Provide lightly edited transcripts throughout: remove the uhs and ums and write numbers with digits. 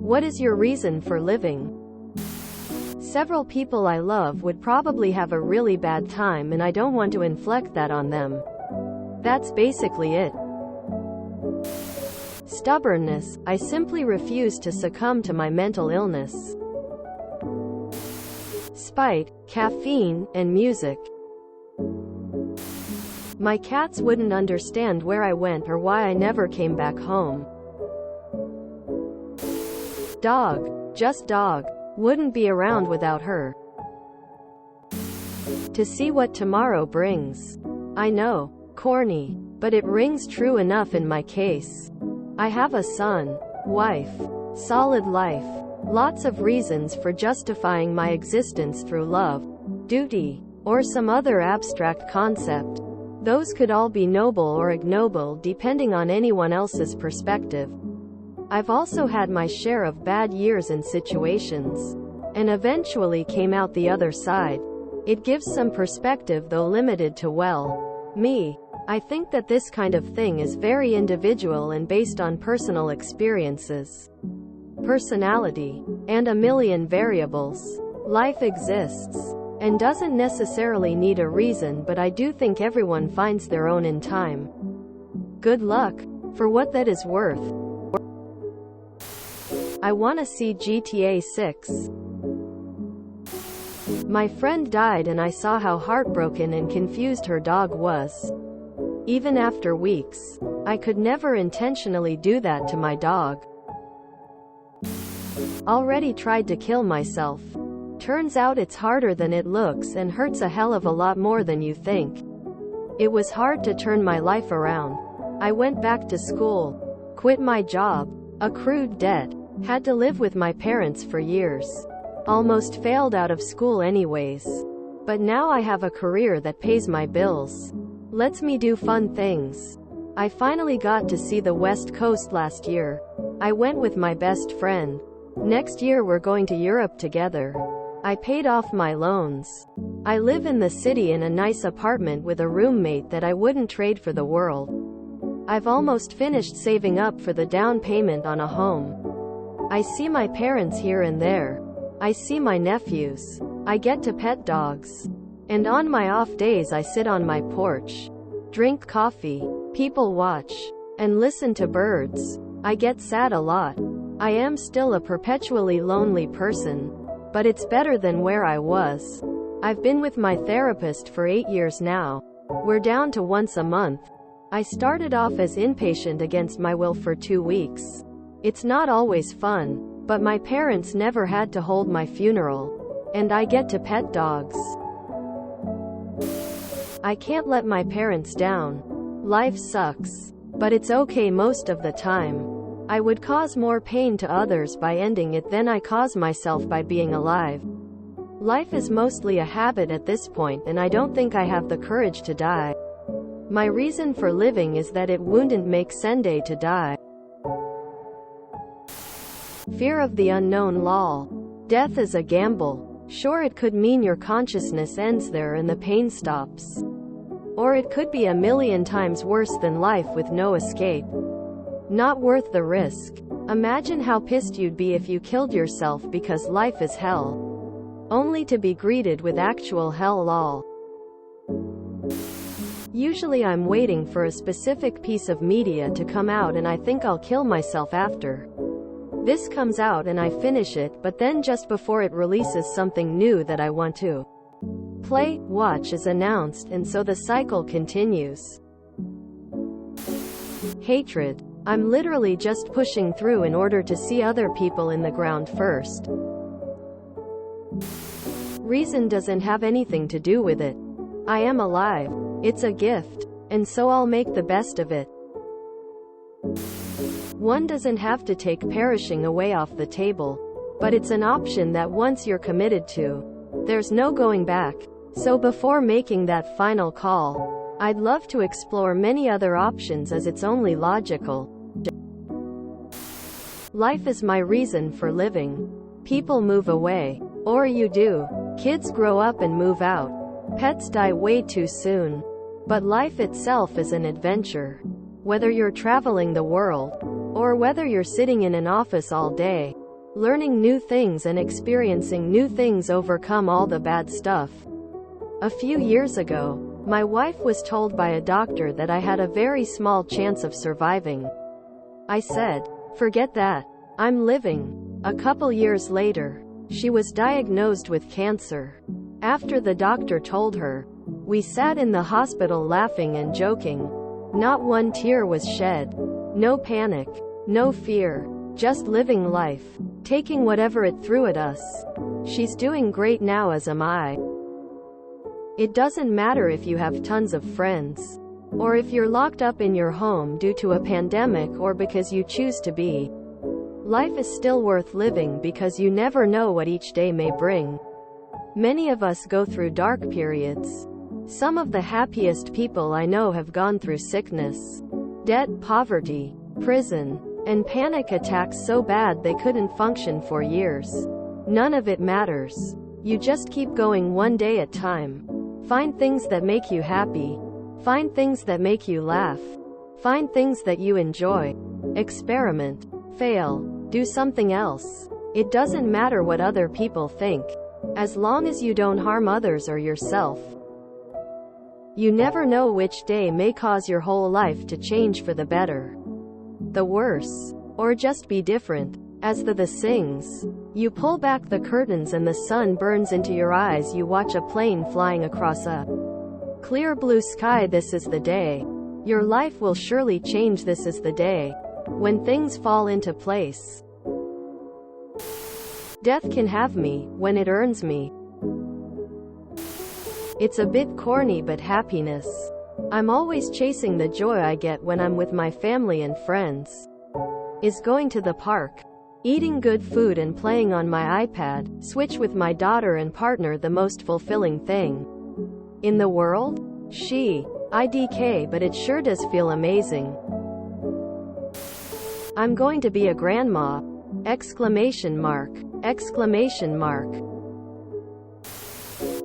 What is your reason for living? Several people I love would probably have a really bad time and I don't want to inflict that on them. That's basically it. Stubbornness, I simply refuse to succumb to my mental illness. Spite, caffeine, and music. My cats wouldn't understand where I went or why I never came back home. Dog, just dog, wouldn't be around without her. To see what tomorrow brings. I know, corny, but it rings true enough in my case. I have a son, wife, solid life, lots of reasons for justifying my existence through love, duty, or some other abstract concept. Those could all be noble or ignoble depending on anyone else's perspective. I've also had my share of bad years and situations, and eventually came out the other side. It gives some perspective, though limited to, well, me. I think that this kind of thing is very individual and based on personal experiences, personality, and a million variables. Life exists, and doesn't necessarily need a reason, but I do think everyone finds their own in time. Good luck, for what that is worth. I wanna see GTA 6. My friend died and I saw how heartbroken and confused her dog was. Even after weeks, I could never intentionally do that to my dog. Already tried to kill myself. Turns out it's harder than it looks and hurts a hell of a lot more than you think. It was hard to turn my life around. I went back to school, quit my job, accrued debt, had to live with my parents for years. Almost failed out of school anyways. But now I have a career that pays my bills. Lets me do fun things. I finally got to see the West Coast last year. I went with my best friend. Next year we're going to Europe together. I paid off my loans. I live in the city in a nice apartment with a roommate that I wouldn't trade for the world. I've almost finished saving up for the down payment on a home. I see my parents here and there. I see my nephews. I get to pet dogs. And on my off days I sit on my porch, drink coffee, people watch, and listen to birds. I get sad a lot. I am still a perpetually lonely person, but it's better than where I was. I've been with my therapist for 8 years now. We're down to once a month. I started off as inpatient against my will for 2 weeks. It's not always fun, but my parents never had to hold my funeral, and I get to pet dogs. I can't let my parents down. Life sucks, but it's okay most of the time. I would cause more pain to others by ending it than I cause myself by being alive. Life is mostly a habit at this point, and I don't think I have the courage to die. My reason for living is that it wouldn't make sense to die. Fear of the unknown. Lol. Death is a gamble. Sure, it could mean your consciousness ends there and the pain stops. Or it could be a million times worse than life with no escape. Not worth the risk. Imagine how pissed you'd be if you killed yourself because life is hell, only to be greeted with actual hell. Lol. Usually I'm waiting for a specific piece of media to come out and I think I'll kill myself after. This comes out and I finish it, but then just before it releases something new that I want to play, watch is announced, and so the cycle continues. Hatred. I'm literally just pushing through in order to see other people in the ground first. Reason doesn't have anything to do with it. I am alive. It's a gift, and so I'll make the best of it. One doesn't have to take perishing away off the table, but it's an option that once you're committed to, there's no going back. So before making that final call, I'd love to explore many other options, as it's only logical. Life is my reason for living. People move away. Or you do. Kids grow up and move out. Pets die way too soon. But life itself is an adventure. Whether you're traveling the world, or whether you're sitting in an office all day, Learning new things and experiencing new things overcome all the bad stuff. A few years ago, my wife was told by a doctor that I had a very small chance of surviving. I said, "Forget that. I'm living." A couple years later, she was diagnosed with cancer. After the doctor told her, we sat in the hospital laughing and joking. Not one tear was shed. No panic. No fear. Just living life. Taking whatever it threw at us. She's doing great now, as am I. It doesn't matter if you have tons of friends, or if you're locked up in your home due to a pandemic or because you choose to be. Life is still worth living because you never know what each day may bring. Many of us go through dark periods. Some of the happiest people I know have gone through sickness, debt, poverty, prison, and panic attacks so bad they couldn't function for years. None of it matters. You just keep going one day at a time. Find things that make you happy. Find things that make you laugh. Find things that you enjoy. Experiment. Fail. Do something else. It doesn't matter what other people think, as long as you don't harm others or yourself. You never know which day may cause your whole life to change for the better, the worse, or just be different. As the sings, you pull back the curtains and the sun burns into your eyes. You watch a plane flying across a clear blue sky. This is the day. Your life will surely change. This is the day when things fall into place. Death can have me when it earns me. It's a bit corny, but happiness. I'm always chasing the joy I get when I'm with my family and friends. Is going to the park, eating good food and playing on my iPad, Switch with my daughter and partner the most fulfilling thing in the world? IDK, but it sure does feel amazing. I'm going to be a grandma! Exclamation mark. Exclamation mark.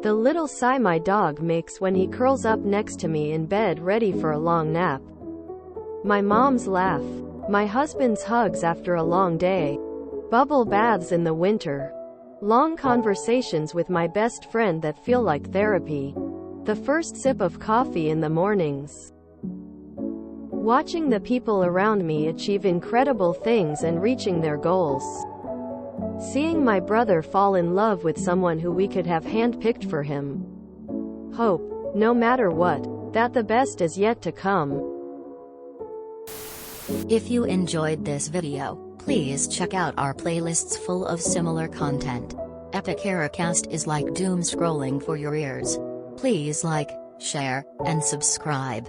The little sigh my dog makes when he curls up next to me in bed ready for a long nap. My mom's laugh. My husband's hugs after a long day. Bubble baths in the winter. Long conversations with my best friend that feel like therapy. The first sip of coffee in the mornings. Watching the people around me achieve incredible things and reaching their goals. Seeing my brother fall in love with someone who we could have handpicked for him. Hope, no matter what, that the best is yet to come. If you enjoyed this video, please check out our playlists full of similar content. TooAfraidToAsk is like doom scrolling for your ears. Please like, share, and subscribe.